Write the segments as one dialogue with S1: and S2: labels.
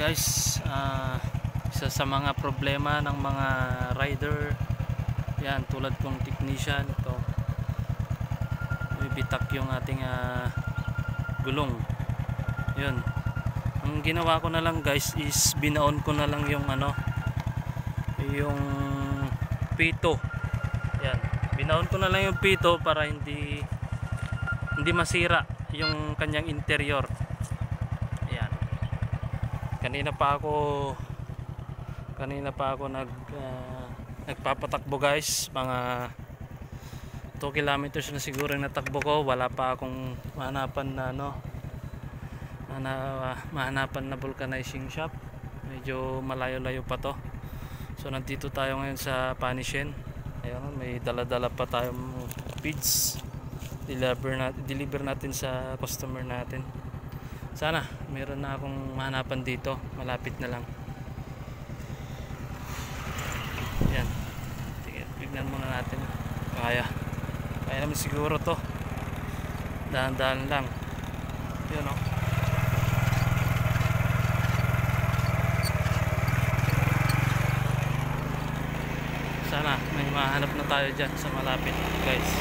S1: guys, isa sa mga problema ng mga rider yan, tulad kong technician, ito bibitak yung ating gulong. Yun, ang ginawa ko na lang guys is binaon ko na lang yung yung pito. Yan, binaon ko na lang yung pito para hindi masira yung kanyang interior. Ayan, kanina pa ako nagpapatakbo guys, mga 2 kilometers na siguro yung natakbo ko. Wala pa akong mahanapan na vulcanizing shop, medyo malayo-layo pa to. So nandito tayo ngayon sa Panishen. Ayun, may dala-dala pa tayong feeds, deliver natin sa customer natin. Sana meron na akong mahanapan dito, malapit na lang. Yan, tignan muna natin. Kaya naman siguro to, dahan-dahan lang. Yun o. Sana may mahanap na tayo dyan sa malapit guys.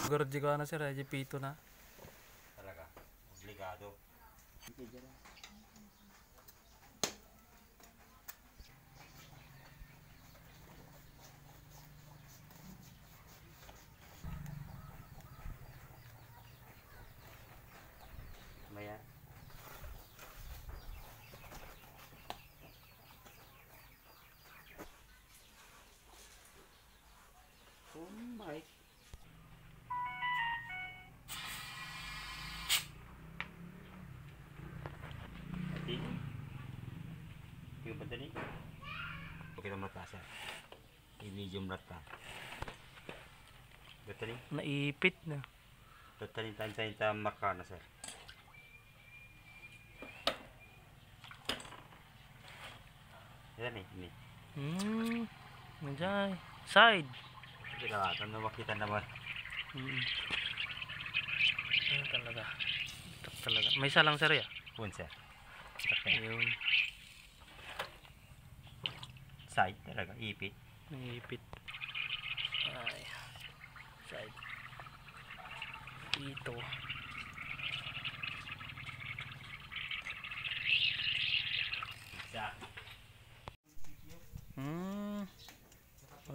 S1: Siguro di ko na sir, pito na.
S2: Talaga, obligado. Maya. Oh my. Yung badali. Okay na matasa. I-medium rat ka. Batali.
S1: Naipit na.
S2: Batali tayo maka na sir. Yan ini.
S1: Nandiyan. Side.
S2: Kailangan na makita naman.
S1: Ayun talaga. Talaga. May isa lang sir ya?
S2: Pun sir.
S1: Ayun.
S2: Side talaga, ipit.
S1: Ipit. Ay. Side. Dito.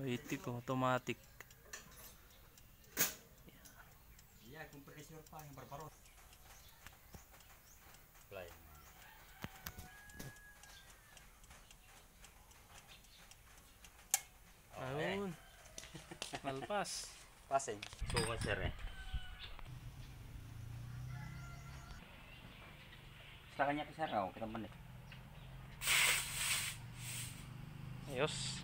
S1: Itik, automatic.
S2: Iya, compressor pa yung barbaro. Play.
S1: Ayun. Malpas.
S2: Passing. Sunga sir eh. Sa kanya kisaraw, kita man eh.
S1: Ayos.